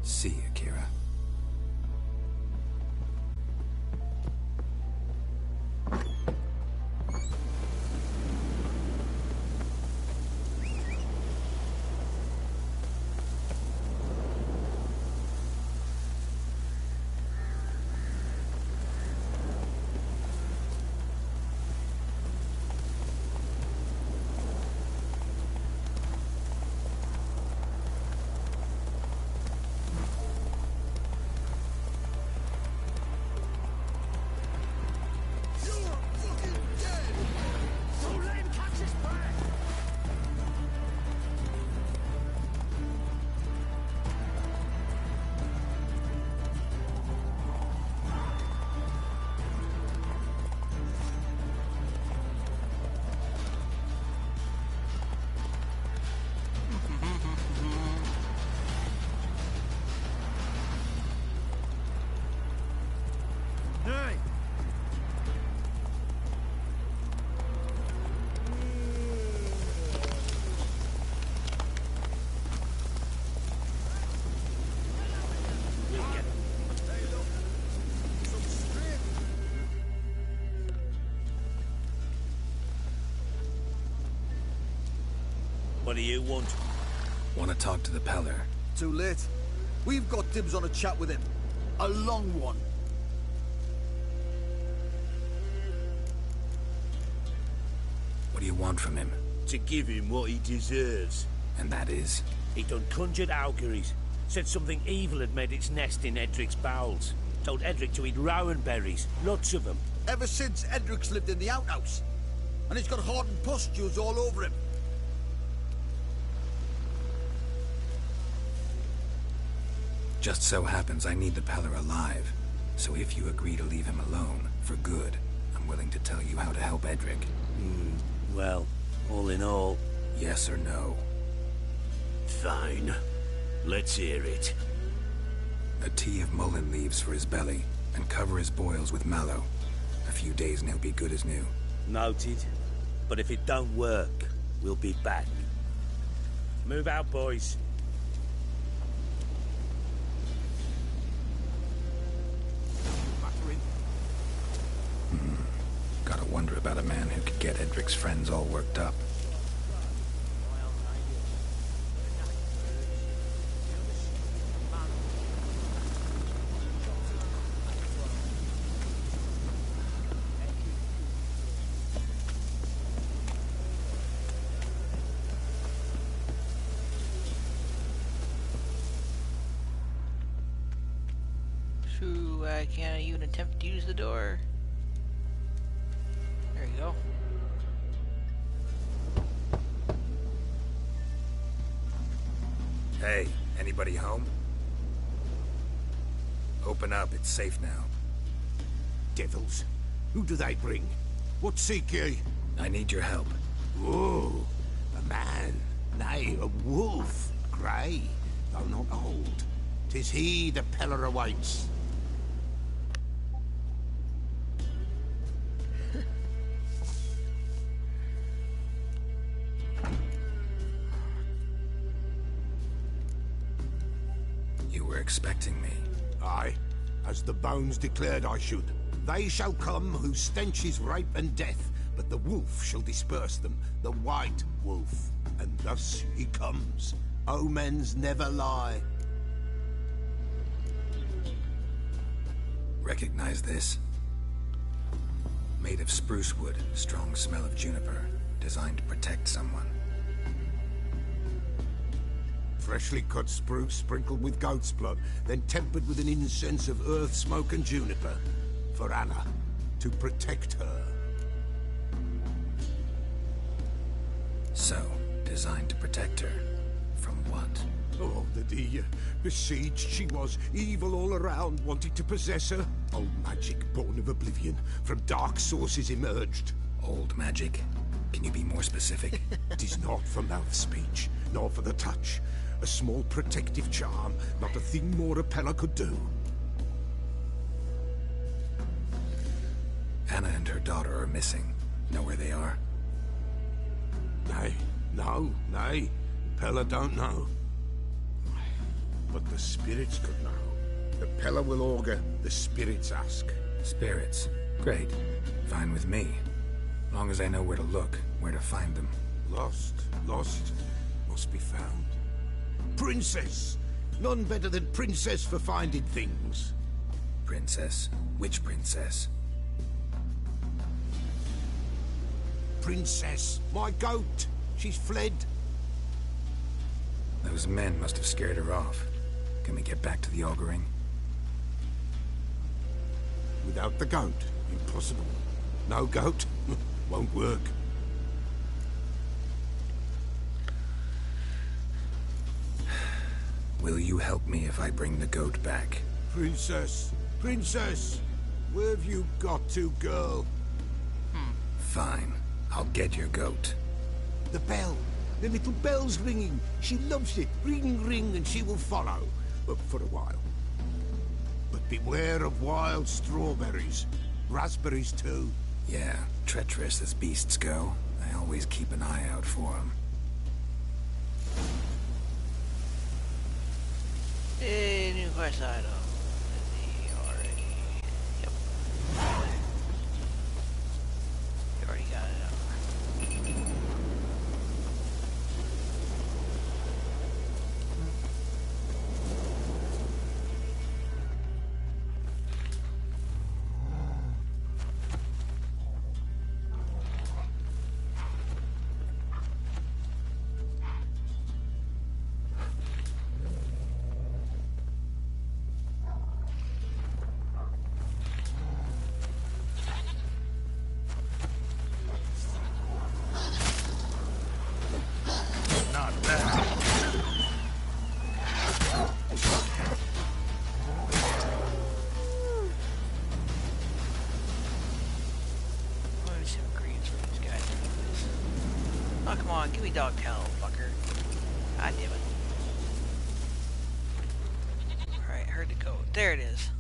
See you, Kira. What do you want? Want to talk to the Peller. Too late. We've got dibs on a chat with him. A long one. What do you want from him? To give him what he deserves. And that is? He done conjured auguries. Said something evil had made its nest in Edric's bowels. Told Edric to eat rowan berries. Lots of them. Ever since Edric's lived in the outhouse. And he's got hardened pustules all over him. Just so happens I need the Peller alive. So if you agree to leave him alone, for good, I'm willing to tell you how to help Edric. Well, all in all... Yes or no? Fine. Let's hear it. A tea of mullein leaves for his belly, and cover his boils with mallow. A few days and he'll be good as new. Noted. But if it don't work, we'll be back. Move out, boys. Gotta wonder about a man who could get Edric's friends all worked up. So, why can't I even attempt to use the door? There you go. Hey, anybody home? Open up, it's safe now. Devils. Who do they bring? What seek ye? I need your help. Oh, a man. Nay, a wolf. Grey, though not old. 'Tis he the Peller awaits. You were expecting me. Aye, as the bones declared I should. They shall come whose stench is rape and death, but the wolf shall disperse them, the white wolf. And thus he comes. Omens never lie. Recognize this? Made of spruce wood, strong smell of juniper, designed to protect someone. Freshly cut spruce sprinkled with goat's blood, then tempered with an incense of earth, smoke and juniper. For Anna, to protect her. So, designed to protect her. From what? Oh, the besieged she was, evil all around, wanting to possess her. Old magic born of oblivion, from dark sources emerged. Old magic? Can you be more specific? 'Tis not for mouth speech, nor for the touch. A small protective charm, not a thing more a Peller could do. Anna and her daughter are missing. Know where they are? Nay, no, nay. Peller don't know. But the spirits could know. The Peller will augur, the spirits ask. Spirits. Great. Fine with me. Long as I know where to look, where to find them. Lost, must be found. Princess! None better than Princess for finding things. Princess? Which princess? Princess, my goat. She's fled. Those men must have scared her off. Can we get back to the auguring? Without the goat, impossible. No goat, won't work. Will you help me if I bring the goat back? Princess, princess, where have you got to, girl? Fine. I'll get your goat. The bell. The little bell's ringing. She loves it. Ring, ring, and she will follow. But for a while. But beware of wild strawberries. Raspberries, too. Yeah, treacherous as beasts go. I always keep an eye out for them. New quest item. Already. Yep. You already got it up. Oh, come on, give me dog tail, fucker. God damn it. Alright, heard the code. There it is.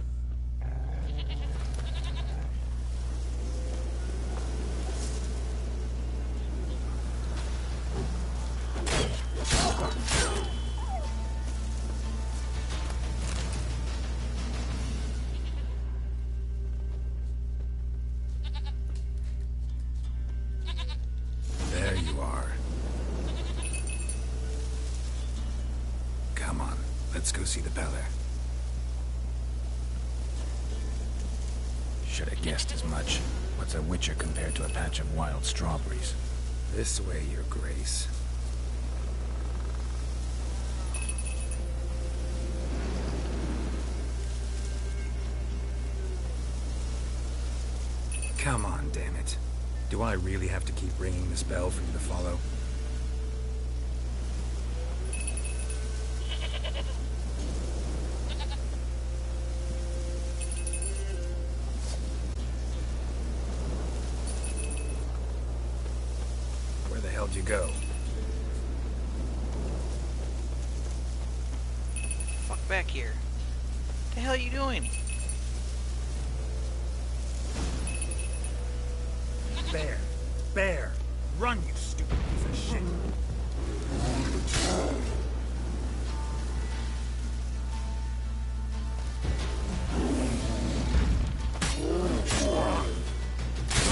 There you are. Come on, let's go see the Peller. Should have guessed as much. What's a witcher compared to a patch of wild strawberries? This way, your grace. Come on, damn it. Do I really have to keep ringing this bell for you to follow? Where the hell'd you go? Fuck back here. What the hell are you doing? Bear! Bear! Run, you stupid piece of shit!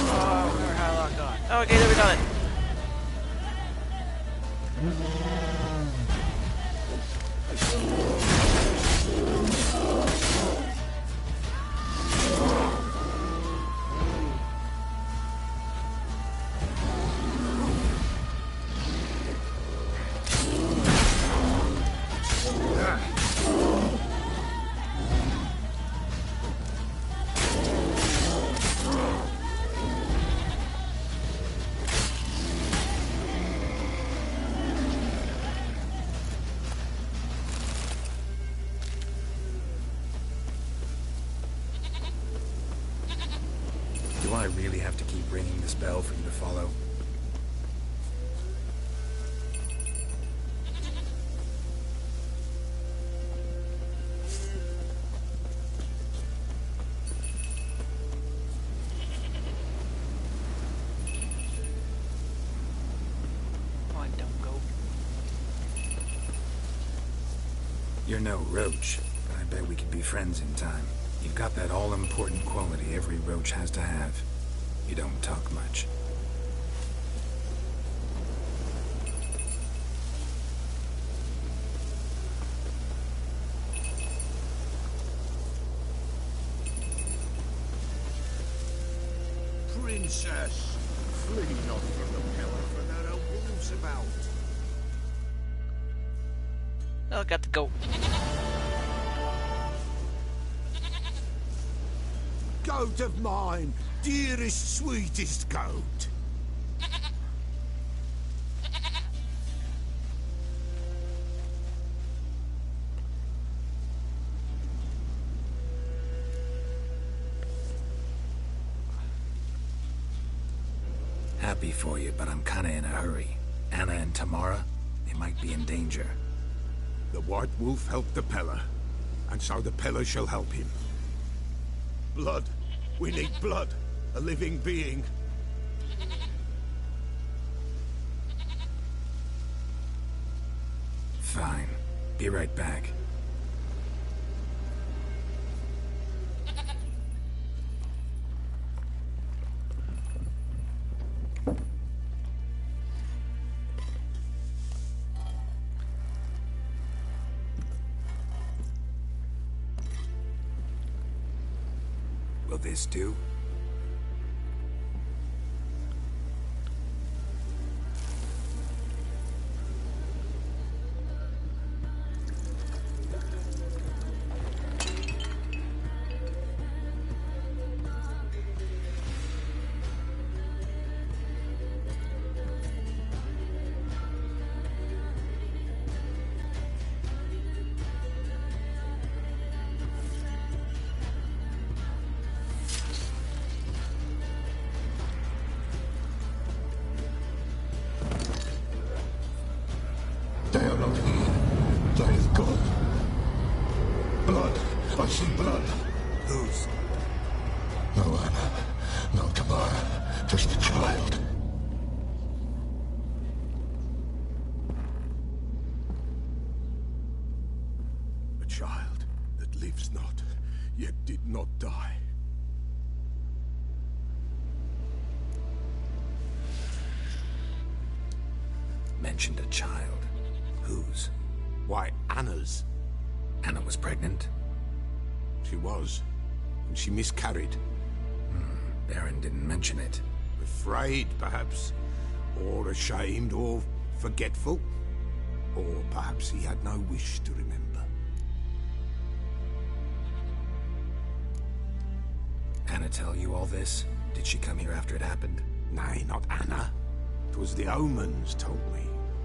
Oh, remember how I locked on. Oh, okay, there we got it. Do I really have to keep ringing this bell for you to follow? Come on, dumb goat. You're no roach, but I bet we could be friends in time. You've got that all-important quality every roach has to have. You don't talk much. Princess, flee not from the pillar, for there are wolves about. Oh, I got the goat. Goat of mine, dearest, sweetest goat. Happy for you, but I'm kinda in a hurry. Anna and Tamara, they might be in danger. The White Wolf helped the Peller, and so the Peller shall help him. Blood. We need blood. A living being. Fine. Be right back. Will this do? They are not here. They is gone. Blood. I see blood. Whose? No Anna. No Tamara. Just a child. A child that lives not, yet did not die. Mentioned a child. Whose? Why, Anna's. Anna was pregnant? She was. And she miscarried. Baron didn't mention it. Afraid, perhaps. Or ashamed, or forgetful. Or perhaps he had no wish to remember. Anna tell you all this? Did she come here after it happened? Nay, not Anna. 'Twas the omens told me.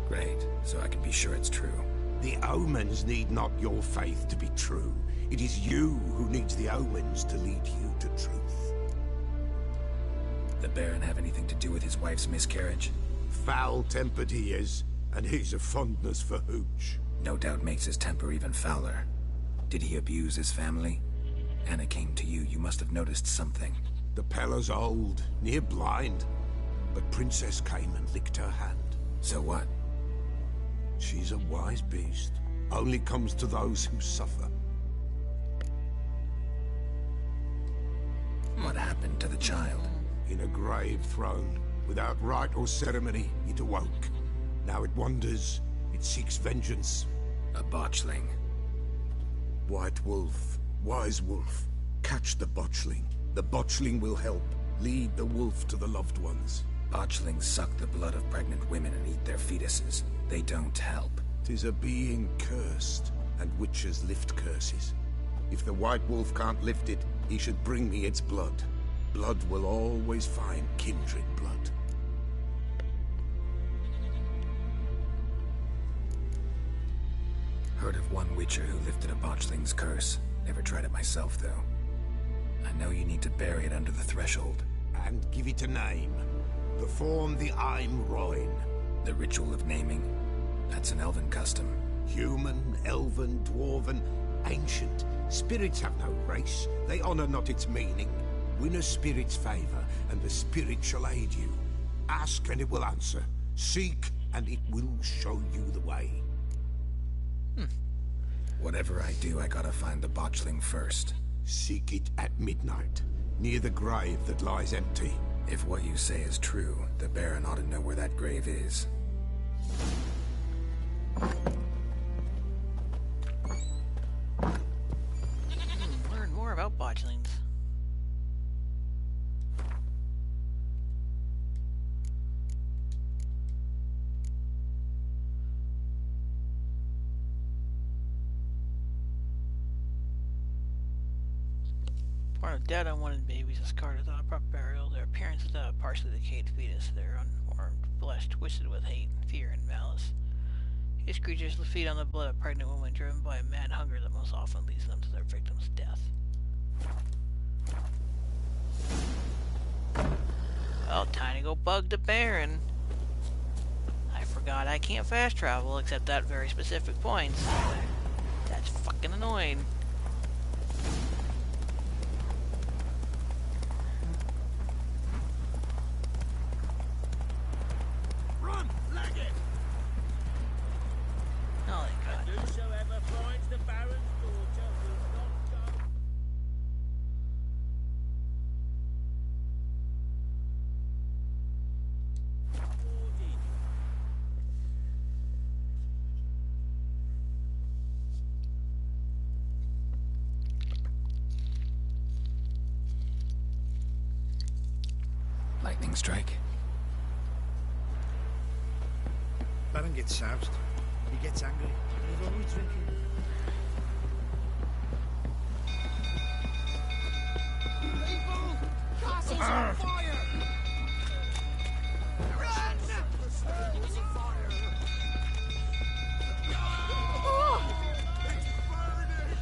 Great, so I can be sure it's true. The omens need not your faith to be true. It is you who needs the omens to lead you to truth. The Baron have anything to do with his wife's miscarriage? Foul-tempered he is, and he's a fondness for hooch. No doubt makes his temper even fouler. Did he abuse his family? Anna came to you, you must have noticed something. The Peller's old, near blind, but Princess came and licked her hand. So what? She's a wise beast. Only comes to those who suffer. What happened to the child? In a grave thrown, without rite or ceremony, it awoke. Now it wanders, it seeks vengeance. A botchling. White Wolf, Wise Wolf, catch the botchling. The botchling will help, lead the wolf to the loved ones. Botchlings suck the blood of pregnant women and eat their fetuses. They don't help. 'Tis a being cursed, and witches lift curses. If the White Wolf can't lift it, he should bring me its blood. Blood will always find kindred blood. Heard of one witcher who lifted a botchling's curse. Never tried it myself, though. I know you need to bury it under the threshold. And give it a name. Perform the Aim Roin. The ritual of naming? That's an elven custom. Human, elven, dwarven, ancient. Spirits have no race. They honor not its meaning. Win a spirit's favor, and the spirit shall aid you. Ask, and it will answer. Seek, and it will show you the way. Whatever I do, I gotta find the botchling first. Seek it at midnight, near the grave that lies empty. If what you say is true, the Baron ought to know where that grave is. Learn more about botchlings. Born of dead unwanted babies, discarded without a proper burial, their appearance is a partially decayed fetus, their unformed flesh twisted with hate, fear, and malice. These creatures feed on the blood of pregnant women, driven by a mad hunger that most often leads them to their victim's death. Well, time to go bug the Baron. I forgot I can't fast travel except at very specific points. That's fucking annoying. Lightning strike. Baron gets soused. He gets angry. He's always drinking. People! Castle's on fire! Run! Castle's on fire! Oh! It's burning!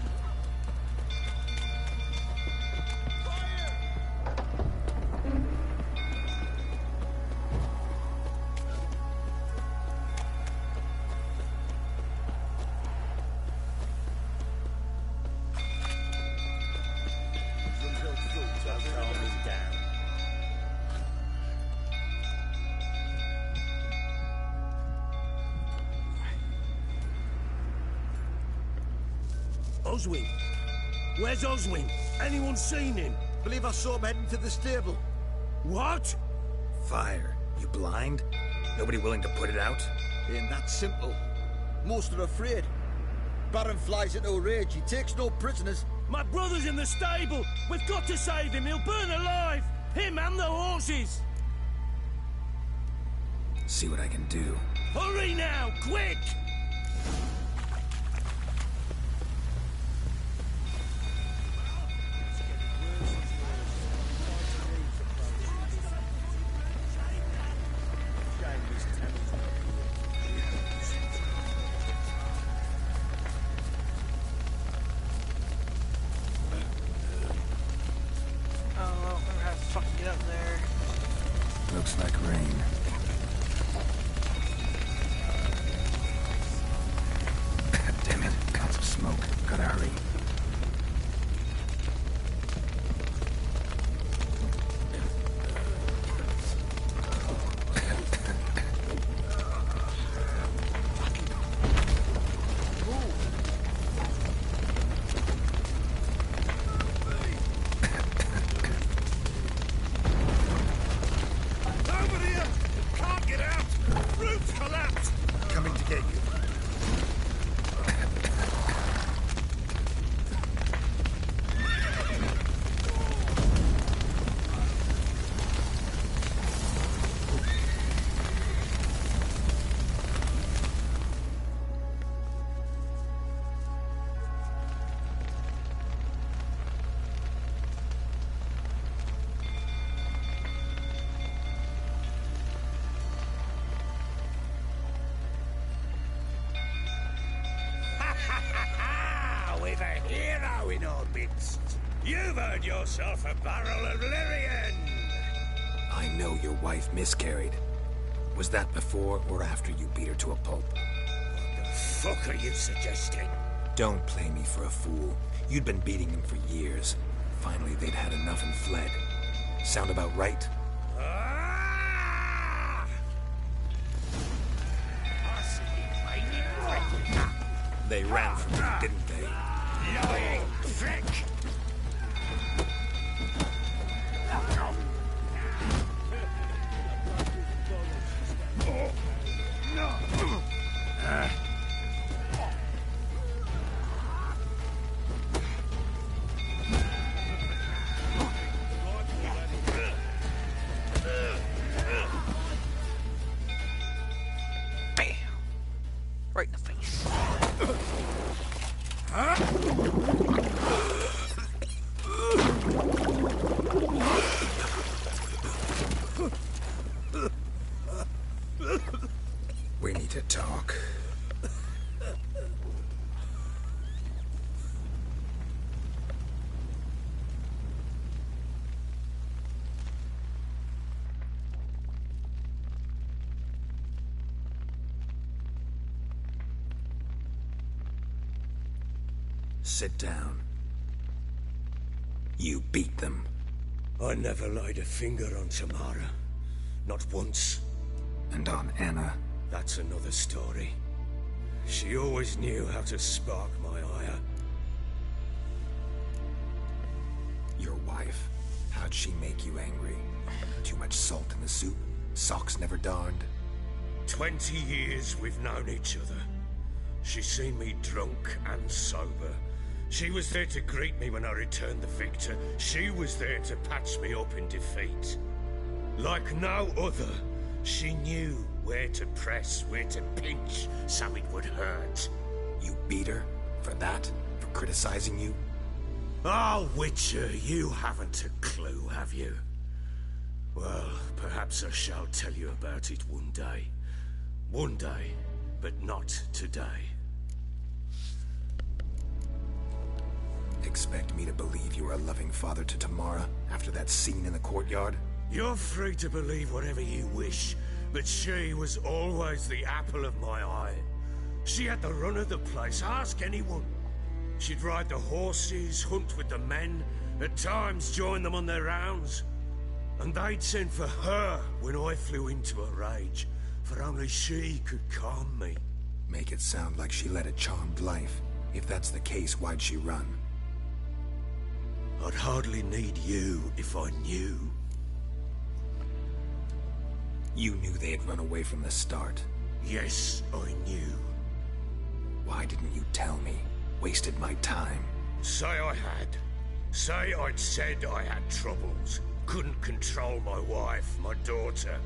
Oswin? Where's Oswin? Anyone seen him? Believe I saw him heading to the stable. What? Fire. You blind? Nobody willing to put it out? Ain't that simple. Most are afraid. Baron flies into a rage. He takes no prisoners. My brother's in the stable. We've got to save him. He'll burn alive. Him and the horses. See what I can do. Hurry now, quick! Looks like rain. Damn it, clouds of smoke. Gotta hurry. We've a hero in our midst. You've earned yourself a barrel of Lyrian. I know your wife miscarried. Was that before or after you beat her to a pulp? What the fuck are you suggesting? Don't play me for a fool. You'd been beating them for years. Finally, they'd had enough and fled. Sound about right? They ran from me, didn't they? Lying prick! Bam! Right in the face. We need to talk. Sit down. You beat them. I never laid a finger on Tamara. Not once. And on Anna. That's another story. She always knew how to spark my ire. Your wife. How'd she make you angry? Too much salt in the soup? Socks never darned? 20 years we've known each other. She's seen me drunk and sober. She was there to greet me when I returned the victor. She was there to patch me up in defeat. Like no other, she knew where to press, where to pinch, so it would hurt. You beat her? For that? For criticizing you? Oh, Witcher, you haven't a clue, have you? Well, perhaps I shall tell you about it one day. One day, but not today. Expect me to believe you were a loving father to Tamara after that scene in the courtyard? You're free to believe whatever you wish, but she was always the apple of my eye. She had the run of the place, ask anyone. She'd ride the horses, hunt with the men, at times join them on their rounds. And they'd send for her when I flew into a rage, for only she could calm me. Make it sound like she led a charmed life. If that's the case, why'd she run? I'd hardly need you if I knew. You knew they had run away from the start. Yes, I knew. Why didn't you tell me? Wasted my time. Say I had. Say I'd said I had troubles. Couldn't control my wife, my daughter.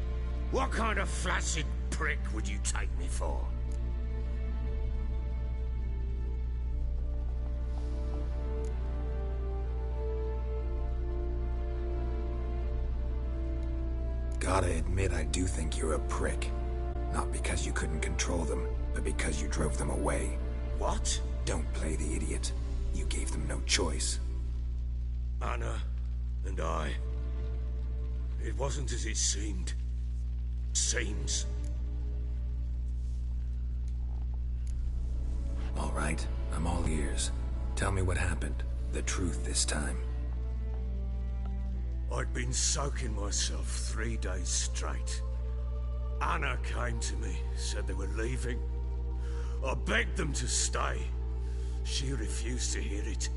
What kind of flaccid prick would you take me for? Gotta admit, I do think you're a prick. Not because you couldn't control them, but because you drove them away. What? Don't play the idiot. You gave them no choice. Anna and I... It wasn't as it seemed. Seems. All right, I'm all ears. Tell me what happened. The truth this time. I'd been soaking myself 3 days straight. Anna came to me, said they were leaving. I begged them to stay. She refused to hear it.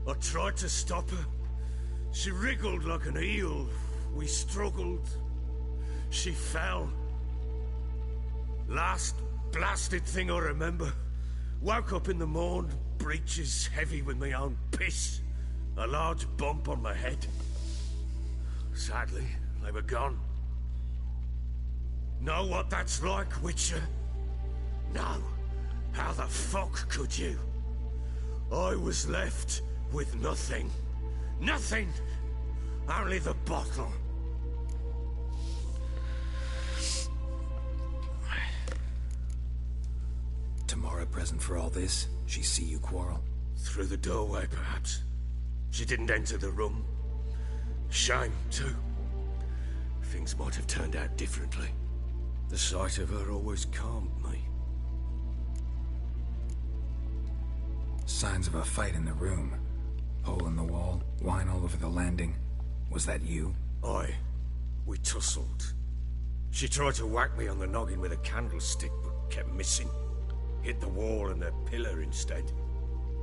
I tried to stop her. She wriggled like an eel. We struggled. She fell. Last blasted thing I remember. Woke up in the morn, breeches heavy with my own piss. A large bump on my head. Sadly, they were gone. Know what that's like, Witcher? No. How the fuck could you? I was left with nothing. Nothing! Only the bottle. Tamara present for all this? She see you quarrel? Through the doorway, perhaps. She didn't enter the room. Shame, too. Things might have turned out differently. The sight of her always calmed me. Signs of a fight in the room. Hole in the wall, wine all over the landing. Was that you? Aye. We tussled. She tried to whack me on the noggin with a candlestick, but kept missing. hit the wall and the pillar instead.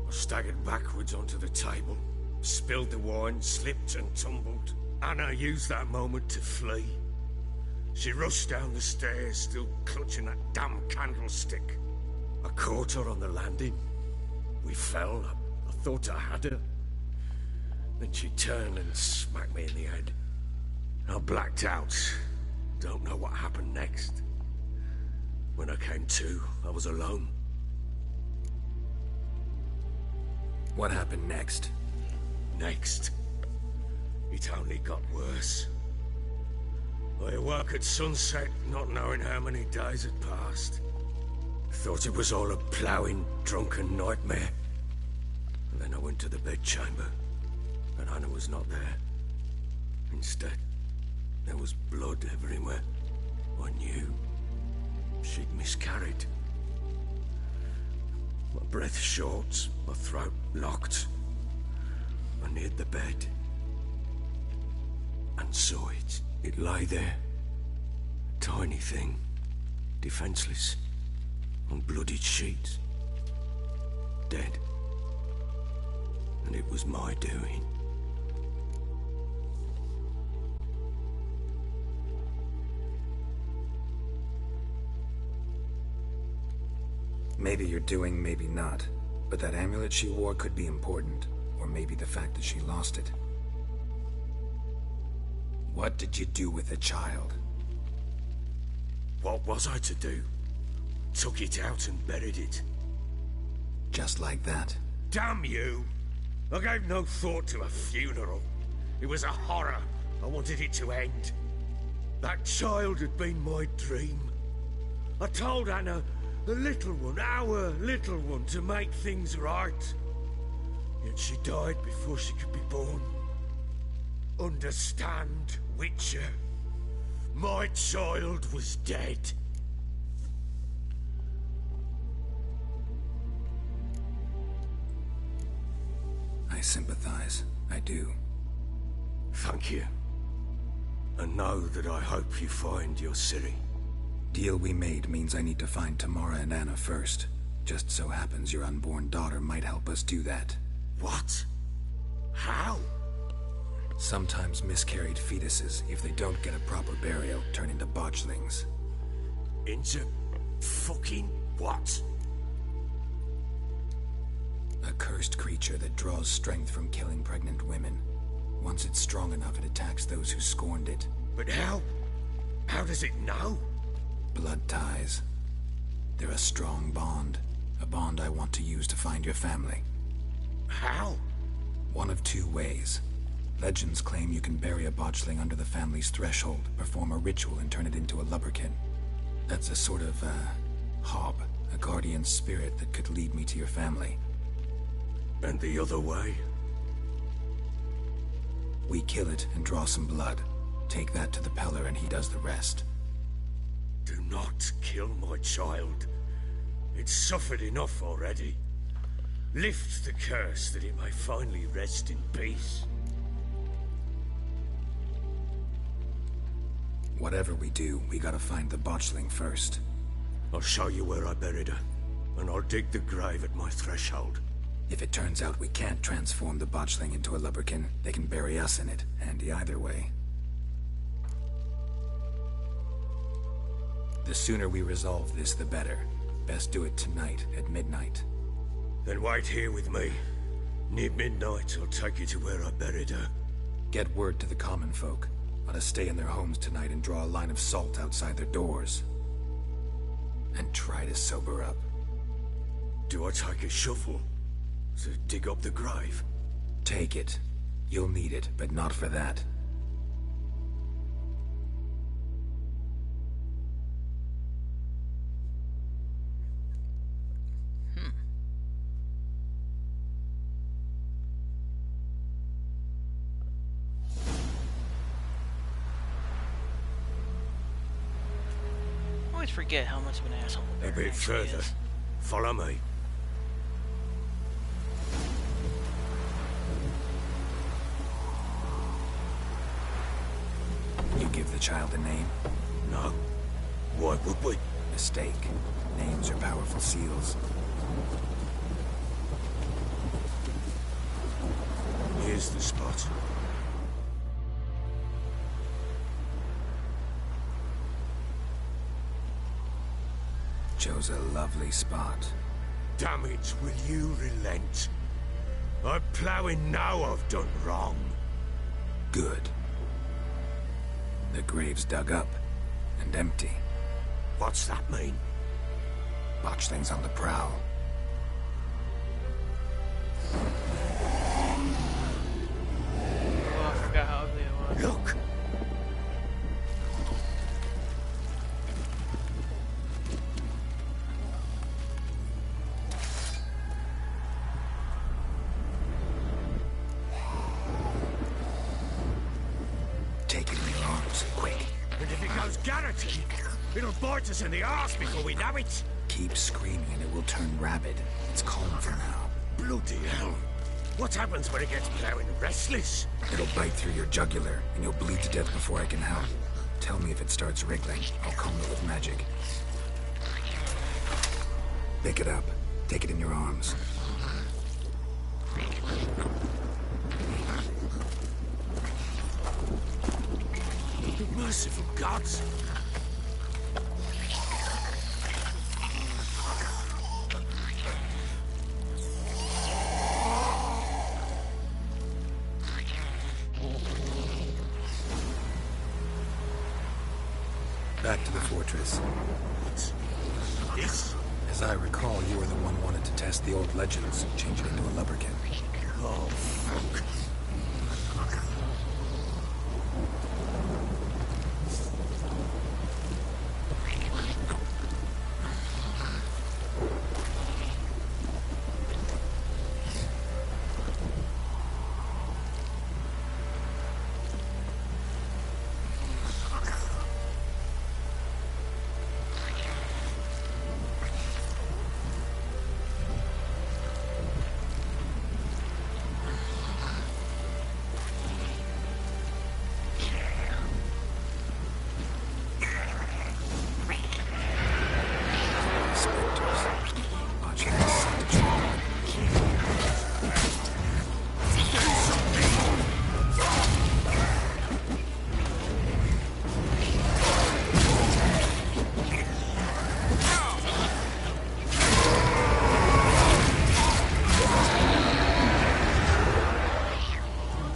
I staggered backwards onto the table, spilled the wine, slipped and tumbled. Anna used that moment to flee. She rushed down the stairs, still clutching that damn candlestick. I caught her on the landing. We fell. I thought I had her. Then she turned and smacked me in the head. I blacked out. Don't know what happened next. When I came to, I was alone. What happened next? Next, it only got worse. I awoke at sunset, not knowing how many days had passed. Thought it was all a ploughing, drunken nightmare. And then I went to the bedchamber, and Anna was not there. Instead, there was blood everywhere. I knew she'd miscarried. My breath short, my throat locked. I neared the bed and saw it. It lay there, a tiny thing, defenseless, on bloodied sheets, dead. And it was my doing. Maybe you're doing, maybe not. But that amulet she wore could be important. Or maybe the fact that she lost it. What did you do with the child? What was I to do? Took it out and buried it. Just like that? Damn you! I gave no thought to a funeral. It was a horror. I wanted it to end. That child had been my dream. I told Anna, the little one, our little one, to make things right. Yet she died before she could be born. Understand, Witcher? My child was dead. I sympathize. I do. Thank you. And know that I hope you find your Ciri. Deal we made means I need to find Tamara and Anna first. Just so happens your unborn daughter might help us do that. What? How? Sometimes miscarried fetuses, if they don't get a proper burial, turn into botchlings. Into fucking what? A cursed creature that draws strength from killing pregnant women. Once it's strong enough, it attacks those who scorned it. But how? How does it know? Blood ties. They're a strong bond. A bond I want to use to find your family. How? One of two ways. Legends claim you can bury a botchling under the family's threshold, perform a ritual, and turn it into a lubberkin. That's a sort of, hob, a guardian spirit that could lead me to your family. And the other way? We kill it and draw some blood. Take that to the Peller and he does the rest. Do not kill my child. It's suffered enough already. Lift the curse that it may finally rest in peace. Whatever we do, we gotta find the botchling first. I'll show you where I buried her, and I'll dig the grave at my threshold. If it turns out we can't transform the botchling into a lubberkin, they can bury us in it. Handy either way. The sooner we resolve this, the better. Best do it tonight, at midnight. Then wait here with me. Near midnight, I'll take you to where I buried her. Get word to the common folk. Let us stay in their homes tonight and draw a line of salt outside their doors. And try to sober up. Do I take a shovel to dig up the grave? Take it. You'll need it, but not for that. I always forget how much of an asshole the A Baron bit actually further. is. Follow me. You give the child a name? No. Why would we? Mistake. Names are are powerful seals. Here's the spot. Chose a lovely spot. Damn it, will you relent? I'm ploughing now I've done wrong. Good. The grave's dug up and empty. What's that mean? Botchling's on the prowl. Oh, I forgot how ugly it was. Look! Take it in your arms, quick. And if it goes Garrity, it'll bite us in the arse before we know it. Keep screaming and it will turn rabid. It's calm for now. Bloody hell. What happens when it gets ploughing restless? It'll bite through your jugular, and you'll bleed to death before I can help. Tell me if it starts wriggling. I'll calm it with magic. Pick it up. Take it in your arms. Merciful gods. Back to the fortress. This? As I recall, you were the one wanted to test the old legends, change it into a lubberkin. Oh, fuck.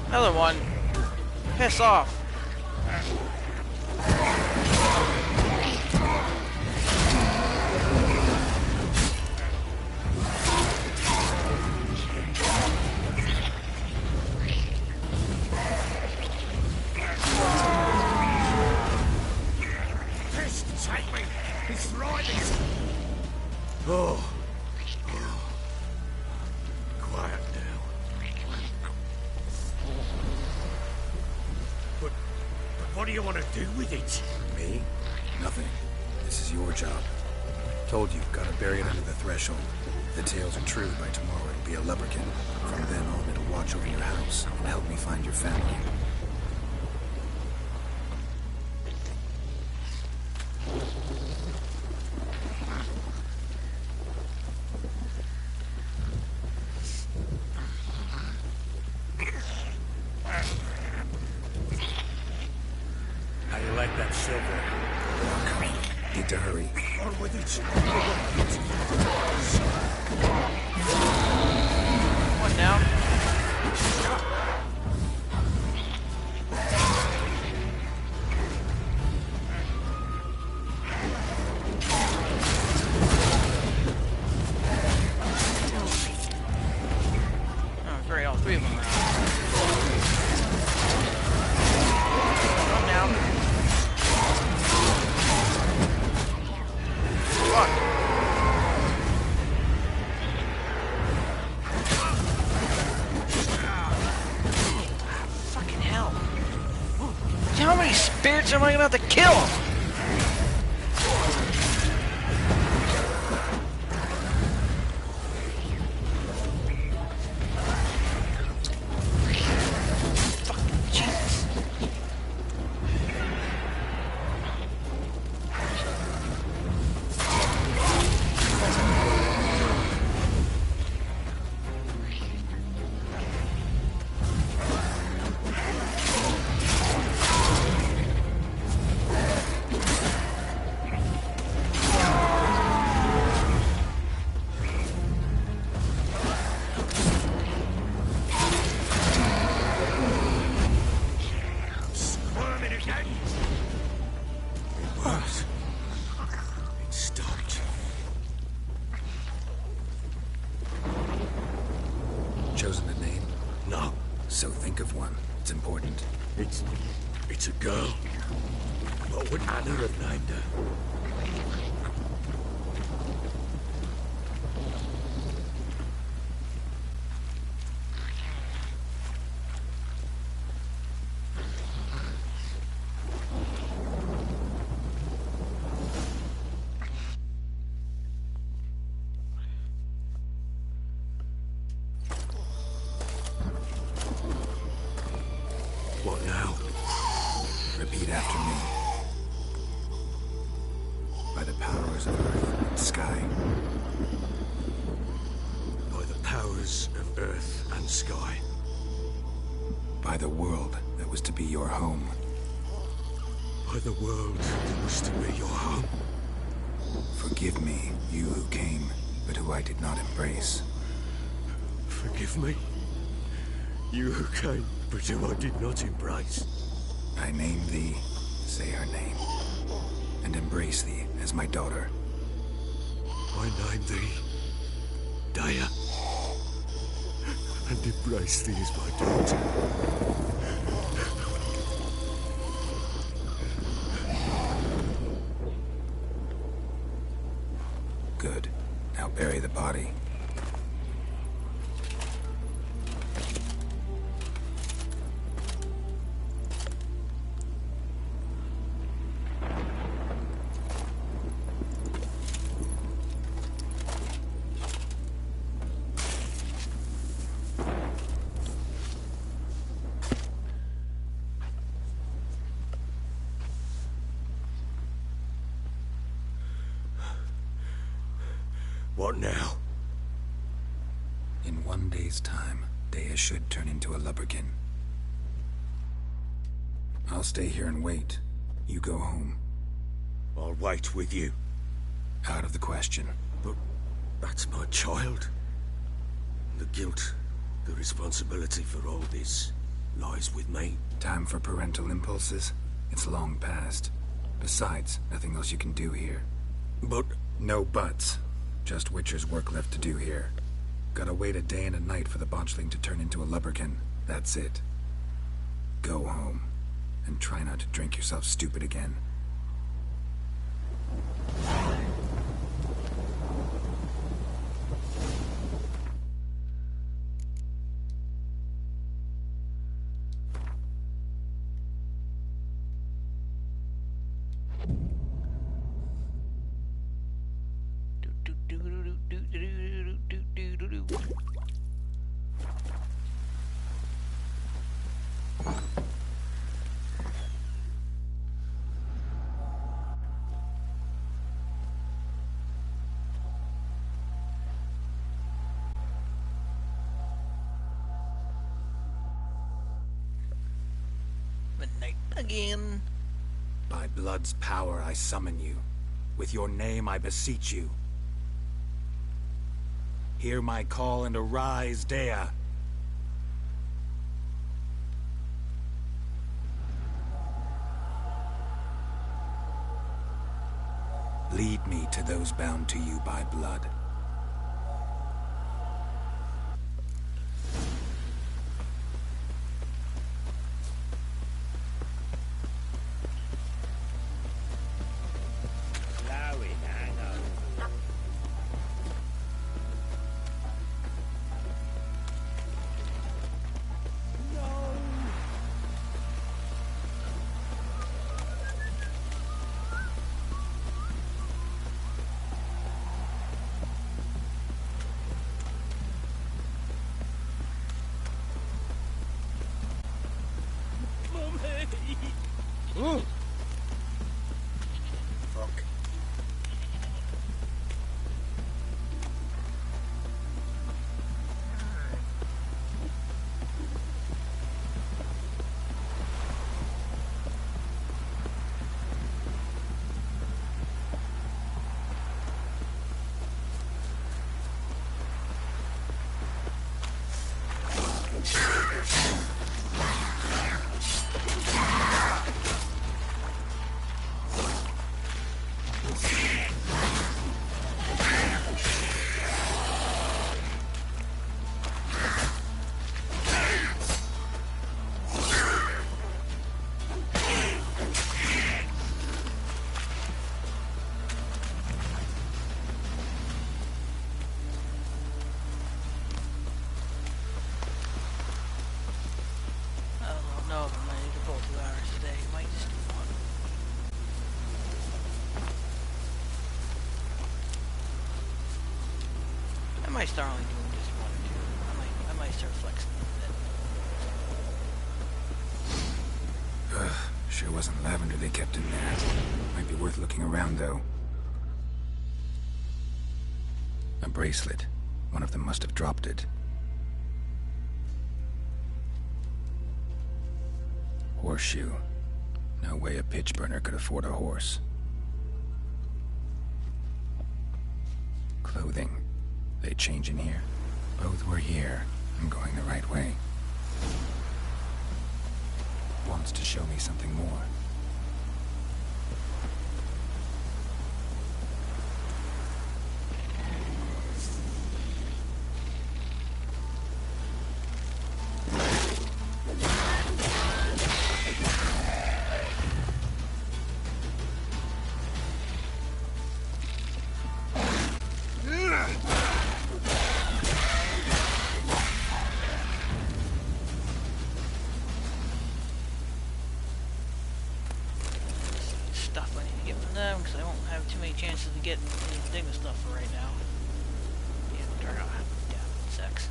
Another one. Piss off. Pest, take me! He's thriving! Oh. Quiet now. But what do you want to do with it? Me? Nothing. This is your job. Told you, gotta bury it under the threshold. If the tales are true, by tomorrow it'll be a lubberkin. From then on, it'll watch over your house and help me find your family. How do you like that silver? Need to hurry. On with it. One down. Oh, great, all three of them are out. One down. Fuck. Fucking hell. How many spirits am I gonna have to kill? Fucking Jesus. chosen a name? No, So think of one. It's important. it's a girl. What would Anna have named her? What now? Repeat after me. By the powers of earth and sky. By the powers of earth and sky. By the world that was to be your home. By the world that was to be your home. Forgive me, you who came, but who I did not embrace. Forgive me. You who came, but who I did not embrace. I name thee, say her name, and embrace thee as my daughter. I name thee Dea, and embrace thee as my daughter. Good. Now bury the body. What now? In 1 day's time, Dea should turn into a lubberkin. I'll stay here and wait. You go home. I'll wait with you. Out of the question. But that's my child. The guilt, the responsibility for all this lies with me. Time for parental impulses? It's long past. Besides, nothing else you can do here. But No buts. Just Witcher's work left to do here. Gotta wait a day and a night for the botchling to turn into a lubberkin. That's it. Go home. And try not to drink yourself stupid again. Midnight again. By blood's power I summon you. With your name I beseech you. Hear my call and arise, Dea. Lead me to those bound to you by blood. Fuck. might start only doing just one or two. I might start flexing a bit. Ugh, sure wasn't lavender they kept in there. Might be worth looking around, though. A bracelet. One of them must have dropped it. Horseshoe. No way a pitch burner could afford a horse. Clothing. They change in here? Both were here. I'm going the right way. Wants to show me something more. Stuff I need to get from them because I won't have too many chances to get any Enigma stuff for right now. Yeah, we'll turn out sex.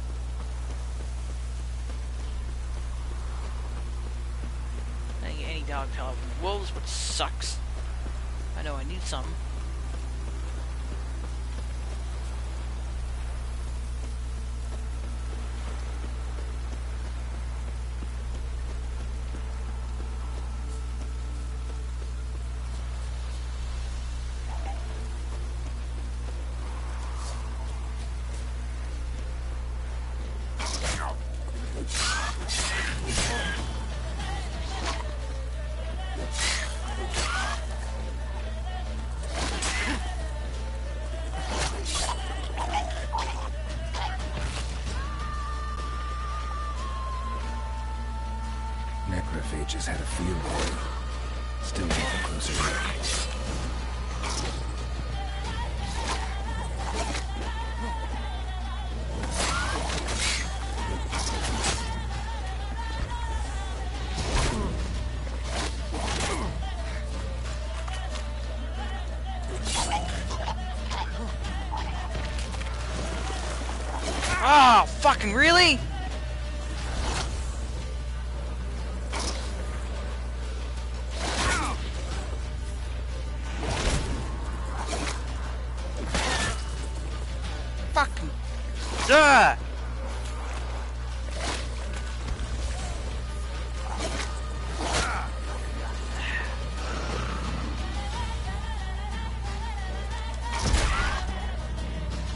I didn't get any dog talent from the wolves, which sucks. I know I need some. Necrophages had a field day. Still need a closer look. Oh, fucking really? Fucking duh!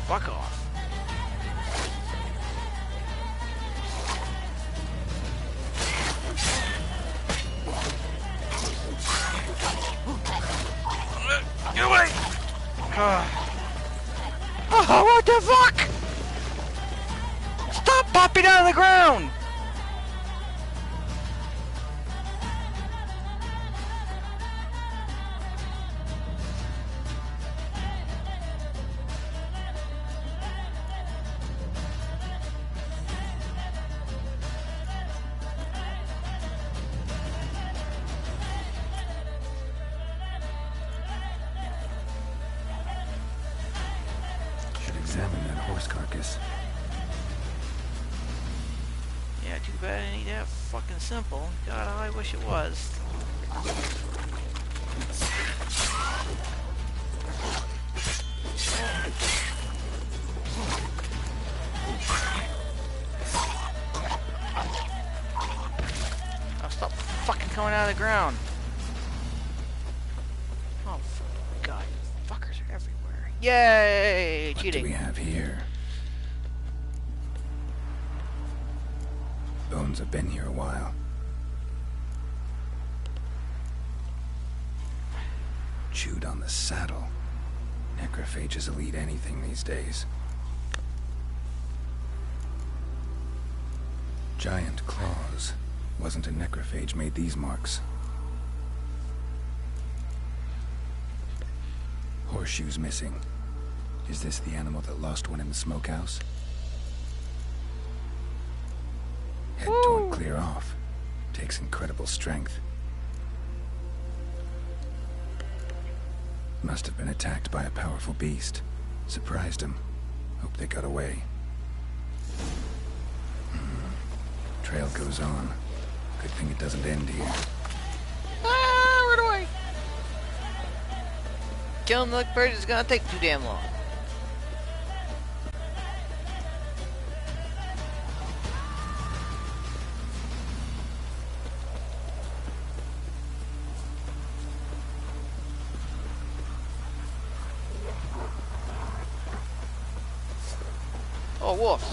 Fuck off. Get away! Oh, what the fuck? Stop popping out of the ground! Examine that horse carcass. Yeah, too bad it ain't that fucking simple. God, how I wish it was. Oh, stop fucking coming out of the ground. Oh, for God, fuckers are everywhere. Yay! What Cheating. do we have here? Bones have been here a while. Chewed on the saddle. Necrophages will eat anything these days. Giant claws. Wasn't a necrophage made these marks. Horseshoes missing. Is this the animal that lost one in the smokehouse? Head torn clear off. Takes incredible strength. Must have been attacked by a powerful beast. Surprised him. Hope they got away. Trail goes on. Good thing it doesn't end here. Ah, run away! Killing the birds is gonna take too damn long. Oh, wolves.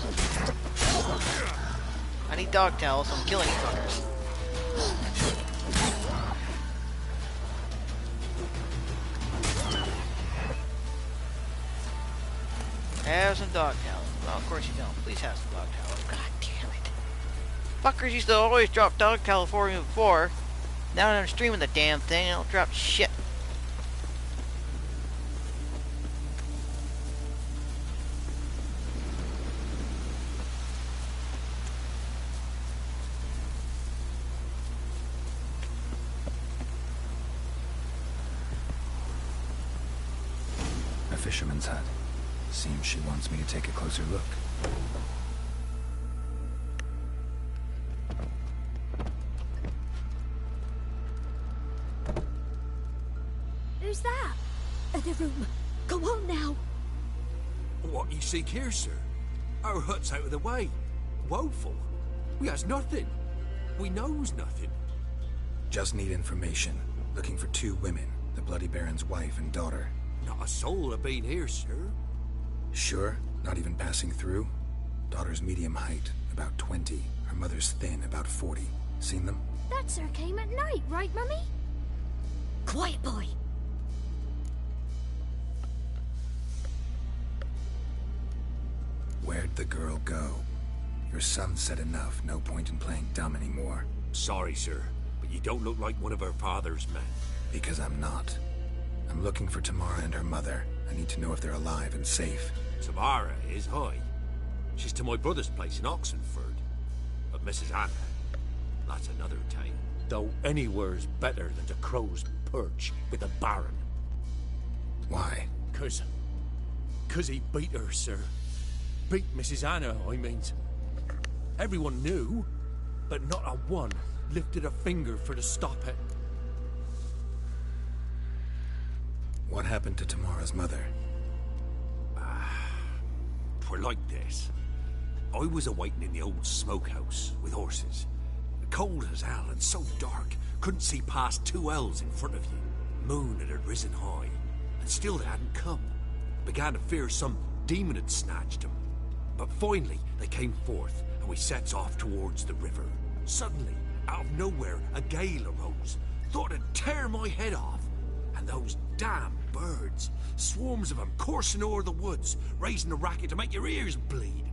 I need dog towels, I'm killing you fuckers. Have some dog towels. Well, of course you don't. Please have some dog towels. God damn it. Fuckers used to always drop dog towel for me before. Now that I'm streaming the damn thing, I don't drop shit. A fisherman's hut. Seems she wants me to take a closer look. Who's that? The room. Go on now. What you seek here, sir? Our hut's out of the way. Woeful. We has nothing. We knows nothing. Just need information. Looking for 2 women. The Bloody Baron's wife and daughter. Not a soul have been here, sir. Sure? Not even passing through? Daughter's medium height, about 20. Her mother's thin, about 40. Seen them? That sir came at night, right, Mummy? Quiet, boy. Where'd the girl go? Your son said enough. No point in playing dumb anymore. Sorry, sir, but you don't look like one of our father's men. Because I'm not. I'm looking for Tamara and her mother. I need to know if they're alive and safe. Tamara is high. She's to my brother's place in Oxenford. But Mrs. Anna, that's another tale. Though anywhere's better than to Crow's Perch with the Baron. Why? Cause he beat her, sir. Beat Mrs. Anna, I mean. Everyone knew, but not a one lifted a finger for to stop it. What happened to Tamara's mother? Twere like this. I was awaiting in the old smokehouse with horses. Cold as hell and so dark, couldn't see past 2 ells in front of you. Moon had risen high, and still they hadn't come. Began to fear some demon had snatched them. But finally, they came forth, and we sets off towards the river. Suddenly, out of nowhere, a gale arose. Thought it'd tear my head off. And those damn birds, swarms of them coursing o'er the woods, raising a racket to make your ears bleed.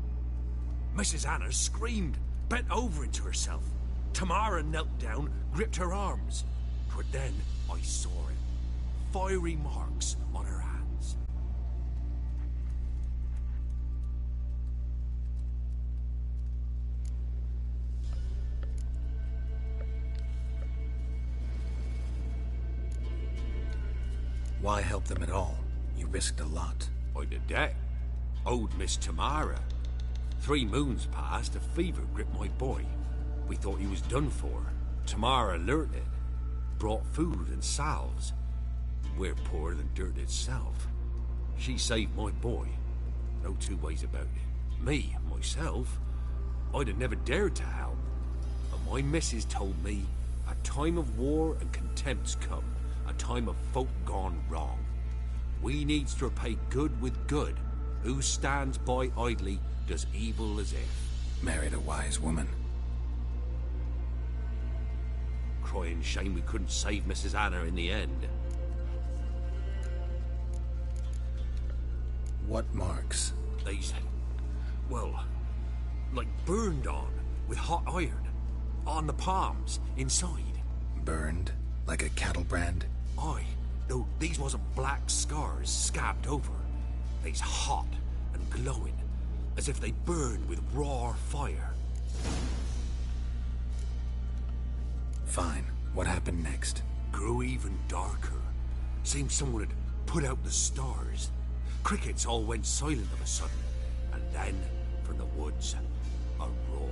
Mrs. Anna screamed, bent over into herself. Tamara knelt down, gripped her arms. But then I saw it. Fiery marks on her hands. Why help them at all? You risked a lot. I'd a debt. Owed Miss Tamara. 3 moons passed, a fever gripped my boy. We thought he was done for. Tamara alerted. Brought food and salves. We're poorer than dirt itself. She saved my boy. No 2 ways about it. Me, myself, I'd have never dared to help. But my missus told me a time of war and contempt's come. A time of folk gone wrong. We needs to repay good with good. Who stands by idly does evil as if. Married a wise woman. Crying shame we couldn't save Mrs. Anna in the end. What marks? These, well, like burned on with hot iron. On the palms, inside. Burned? Like a cattle brand? Aye, though these wasn't black scars scabbed over. They's hot and glowing, as if they burned with raw fire. Fine. What happened next? Grew even darker. Seemed someone had put out the stars. Crickets all went silent of a sudden, Then, from the woods, a roar.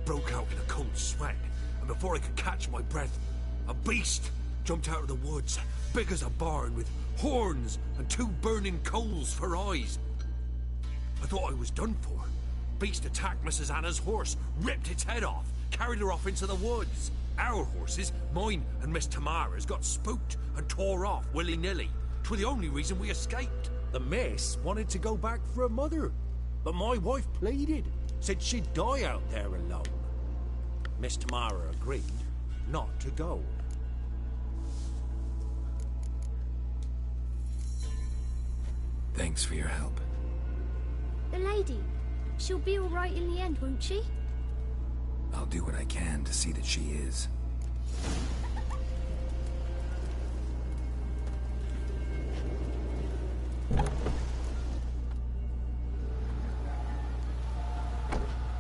Broke out in a cold sweat, and before I could catch my breath, a beast jumped out of the woods, big as a barn, with horns and 2 burning coals for eyes. I thought I was done for. Beast attacked Mrs. Anna's horse, ripped its head off, carried her off into the woods. Our horses, mine and Miss Tamara's, got spooked and tore off willy-nilly. 'Twas the only reason we escaped. The miss wanted to go back for her mother, but my wife pleaded, said she'd die out there alone. Miss Tamara agreed not to go. Thanks for your help. The lady. She'll be all right in the end, won't she? I'll do what I can to see that she is.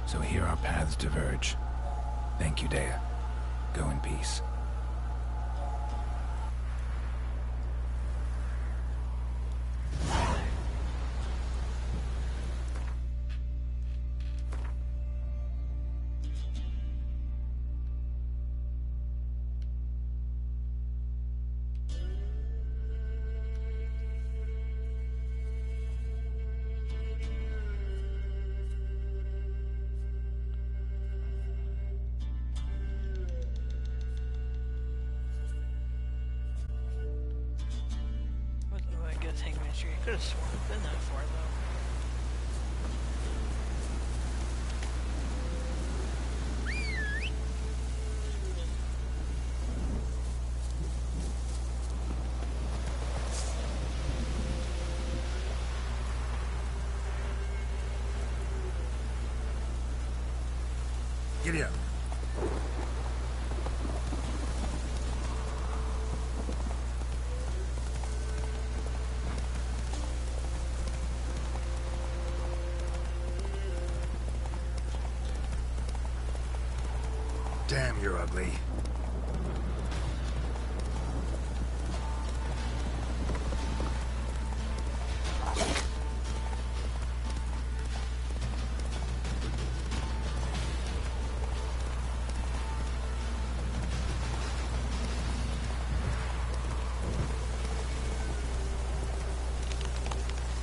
So here our paths diverge. Thank you, Dea. Go in peace. I could have sworn I've been that far, though. Giddy up. Damn, you're ugly.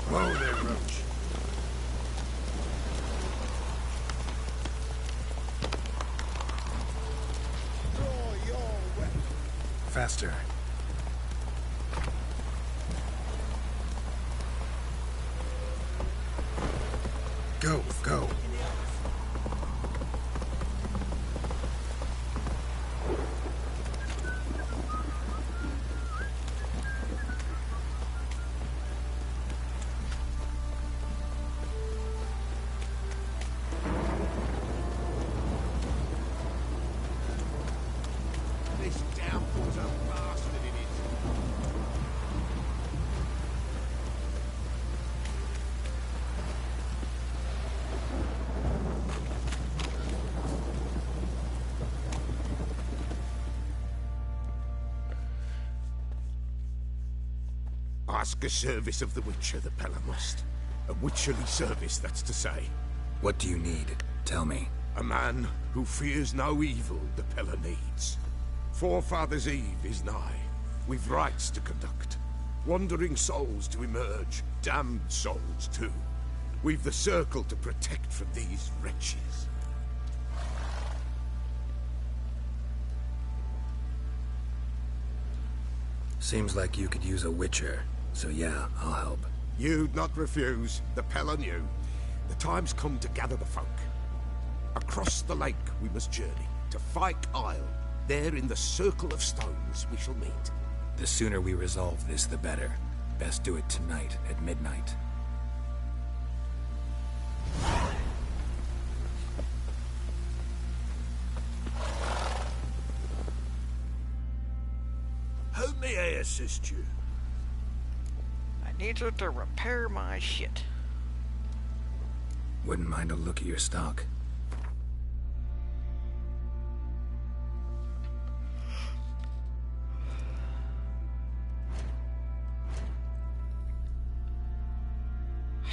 Whoa there, Roach. Faster. Go, go. This downpour's a bastard in it. Ask a service of the Witcher, the Pella must. A witcherly service, that's to say. What do you need? Tell me. A man who fears no evil the Pella needs. Forefathers' Eve is nigh. We've rites to conduct. Wandering souls to emerge. Damned souls, too. We've the circle to protect from these wretches. Seems like you could use a witcher. So yeah, I'll help. You'd not refuse. The Pella knew. The time's come to gather the folk. Across the lake we must journey. To Fyke Isle. There in the Circle of Stones we shall meet. The sooner we resolve this, the better. Best do it tonight at midnight. How may I assist you? I need you to repair my shit. Wouldn't mind a look at your stock.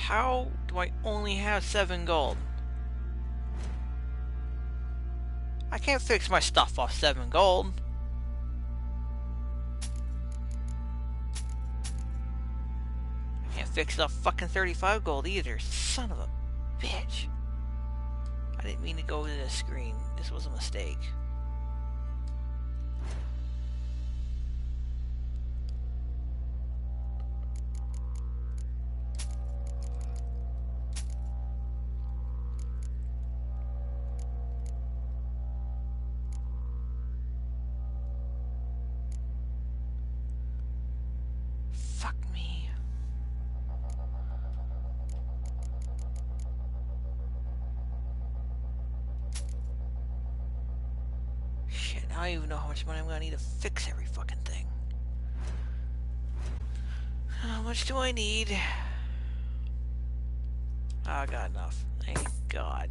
How do I only have 7 gold? I can't fix my stuff off 7 gold. I can't fix it off fucking 35 gold either. Son of a bitch. I didn't mean to go to this screen. This was a mistake. Fuck me. Shit, I don't even know how much money I'm gonna need to fix every fucking thing. How much do I need? Oh, I got enough. Thank God.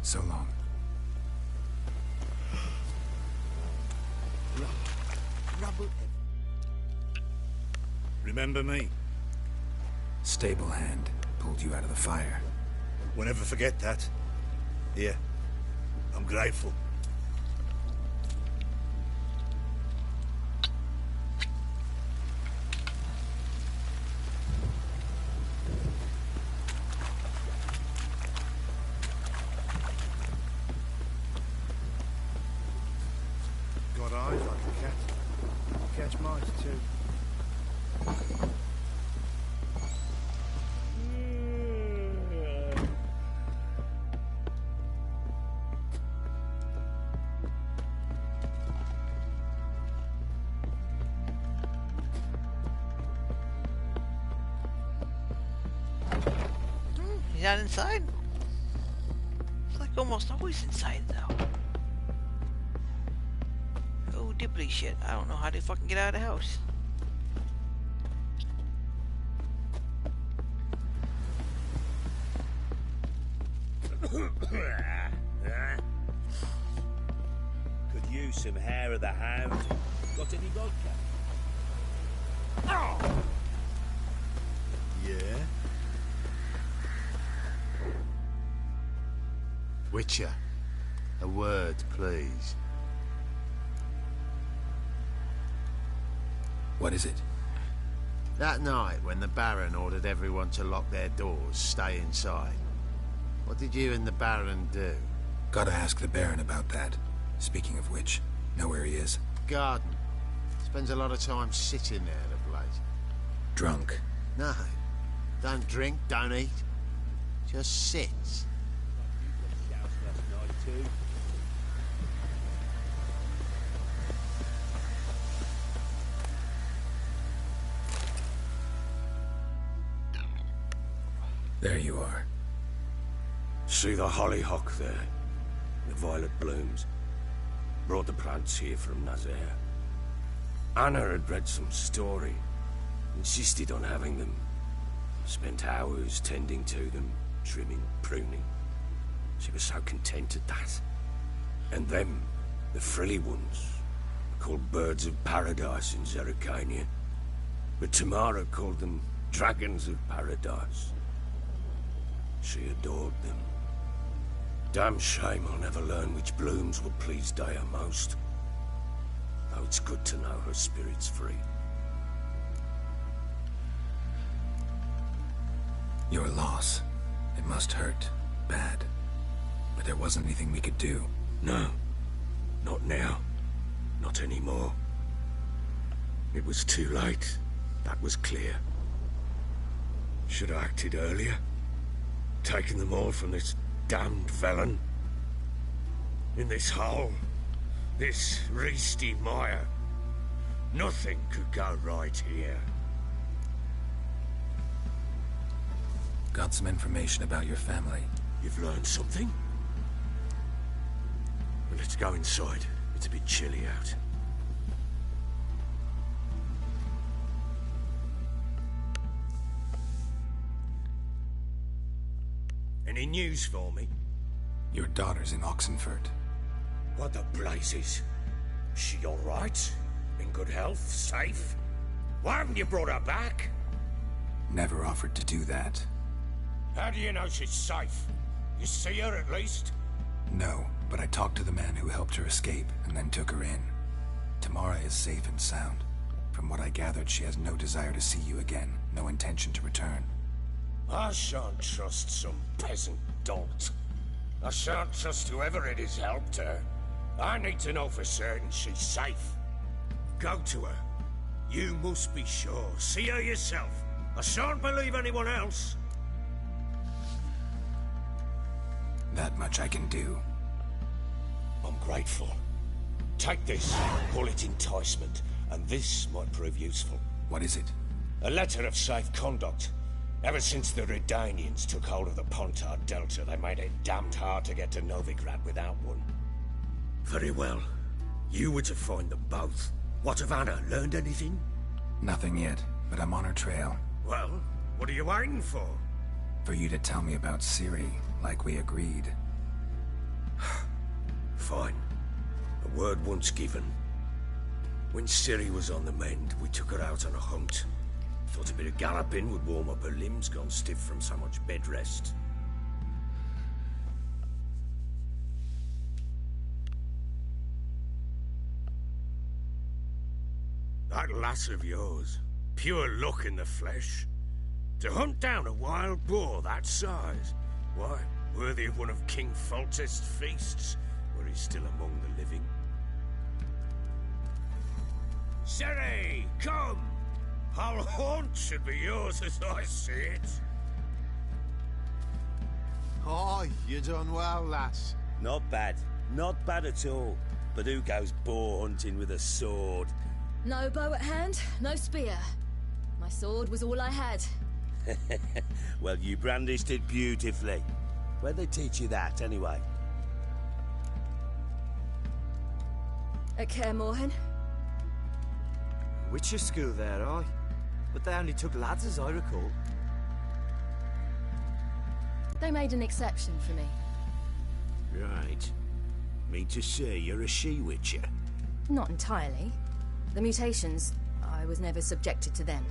So long. Remember me? Stable hand pulled you out of the fire. We'll never forget that. Here. I'm grateful. Got eyes like a cat. Catch mice too. He's not inside? It's like almost always inside though. Oh, dippity shit. I don't know how to fucking get out of the house. Could use some hair of the hound. Got any vodka? Yeah? Witcher, a word, please. What is it? That night when the Baron ordered everyone to lock their doors, stay inside, what did you and the Baron do? Gotta ask the Baron about that. Speaking of which, know where he is? Garden. Spends a lot of time sitting there of late. Drunk. No. Don't drink, don't eat. Just sits. Last night too. There you are. See the hollyhock there? The violet blooms. Brought the plants here from Nazaire. Anna had read some story. Insisted on having them. Spent hours tending to them, trimming, pruning. She was so content at that. And them, the frilly ones, called birds of paradise in Zerrikania. But Tamara called them dragons of paradise. She adored them. Damn shame I'll never learn which blooms will please Dea most. Though it's good to know her spirit's free. Your loss. It must hurt. Bad. But there wasn't anything we could do. No. Not now. Not anymore. It was too late. That was clear. Should have acted earlier. Taken them all from this damned Velen. In this hole. This Reesty mire. Nothing could go right here. Got some information about your family. You've learned something? Well, let's go inside. It's a bit chilly out. Any news for me? Your daughter's in Oxenfurt. What the blazes? She all right? In good health? Safe? Why haven't you brought her back? Never offered to do that. How do you know she's safe? You see her at least? No, but I talked to the man who helped her escape and then took her in. Tamara is safe and sound. From what I gathered, she has no desire to see you again, no intention to return. I shan't trust some peasant dolt. I shan't trust whoever it is helped her. I need to know for certain she's safe. Go to her. You must be sure. See her yourself. I shan't believe anyone else. That much I can do. I'm grateful. Take this, call it enticement, and this might prove useful. What is it? A letter of safe conduct. Ever since the Redanians took hold of the Pontard Delta, they made it damned hard to get to Novigrad without one. Very well. You were to find them both. What of Anna? Learned anything? Nothing yet, but I'm on her trail. Well, what are you waiting for? For you to tell me about Ciri, like we agreed. Fine. A word once given. When Ciri was on the mend, we took her out on a hunt. Thought a bit of galloping would warm up her limbs, gone stiff from so much bed rest. That lass of yours, pure luck in the flesh. To hunt down a wild boar that size, why, worthy of one of King Foltest's feasts, where he's still among the living. Ciri, come! Our haunt should be yours as I see it. Oh, you done well, lass. Not bad. Not bad at all. But who goes boar hunting with a sword? No bow at hand, no spear. My sword was all I had. Well, you brandished it beautifully. Where'd they teach you that, anyway? At Kaer Morhen. Witcher school there, aye. But they only took lads, as I recall. They made an exception for me. Right. Mean to say you're a she-witcher? Not entirely. The mutations, I was never subjected to them.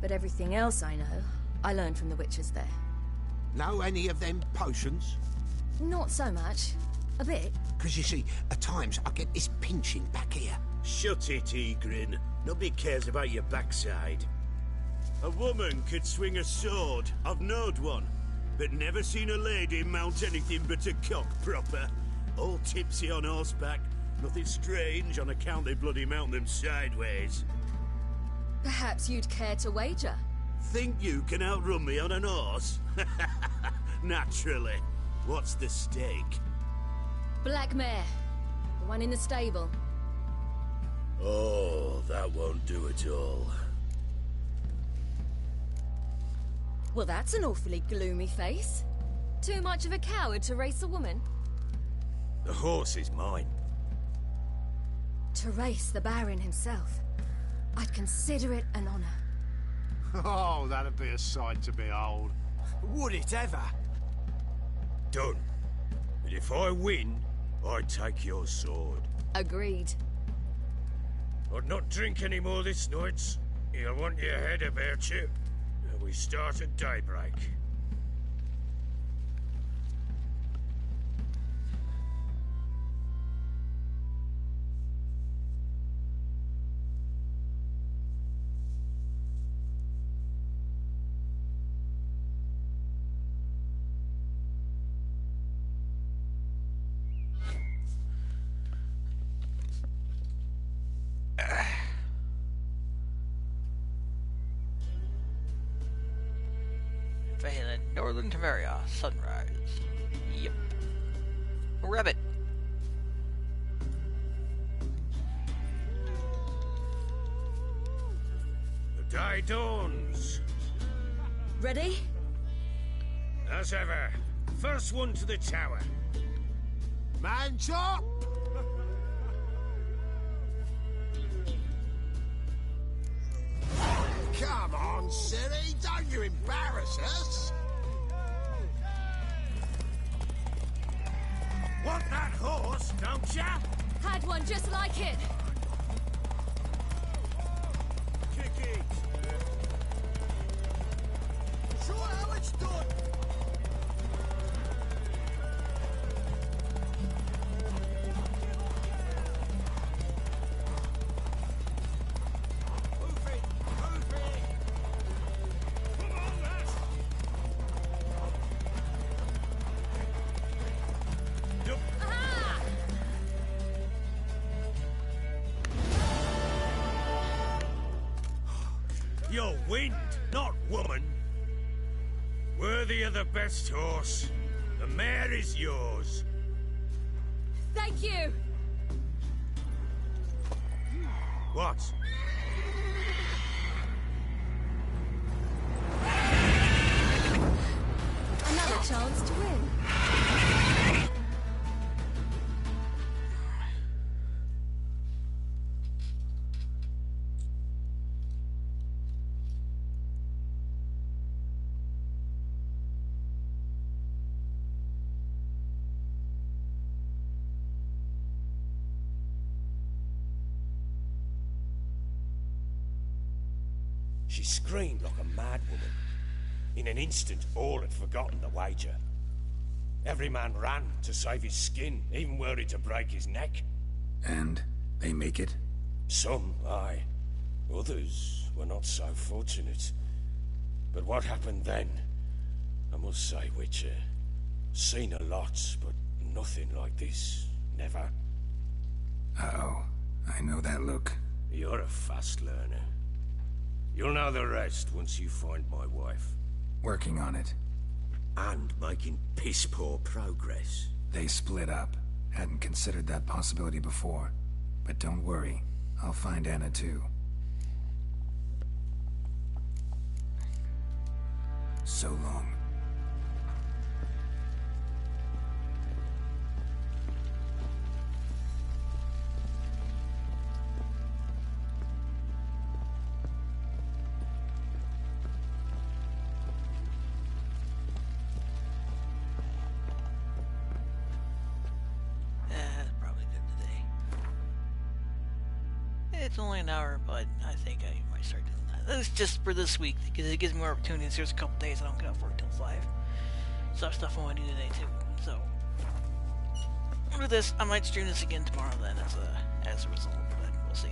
But everything else I know, I learned from the witches there. Know any of them potions? Not so much. A bit. Because you see, at times I get this pinching back here. Shut it, Egrin. Nobody cares about your backside. A woman could swing a sword. I've knowed one. But never seen a lady mount anything but a cock proper. All tipsy on horseback. Nothing strange on account they bloody mount them sideways. Perhaps you'd care to wager? Think you can outrun me on an horse? Naturally. What's the stake? Black mare. The one in the stable. Oh, that won't do at all. Well, that's an awfully gloomy face. Too much of a coward to race a woman? The horse is mine. To race the Baron himself. I'd consider it an honor. Oh, that'd be a sight to behold. Would it ever? Done. And if I win, I take your sword. Agreed. I'd not drink any more this night. You'll want your head about you. And we start at daybreak. Valen, Northern Temeria, sunrise. Yep. Rabbit. The day dawns. Ready? As ever. First one to the tower. Man chop! Come on, Ciri, don't you embarrass us! Want that horse, don't ya? Had one just like it. You're wind, not woman. Worthy of the best horse. The mare is yours. Thank you! What? Another chance to win. She screamed like a mad woman. In an instant, all had forgotten the wager. Every man ran to save his skin, even were it to break his neck. And they make it? Some, aye. Others were not so fortunate. But what happened then? I must say, Witcher, seen a lot, but nothing like this. Never. Uh-oh. I know that look. You're a fast learner. You'll know the rest once you find my wife. Working on it. And making piss-poor progress. They split up. Hadn't considered that possibility before. But don't worry. I'll find Anna too. So long. It's only an hour, but I think I might start doing that. That's just for this week, because it gives me more opportunities. There's a couple days I don't get off work till 5. So I have stuff I want to do today too. So with this, I might stream this again tomorrow then as a result, but we'll see.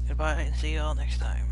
Goodbye and see you all next time.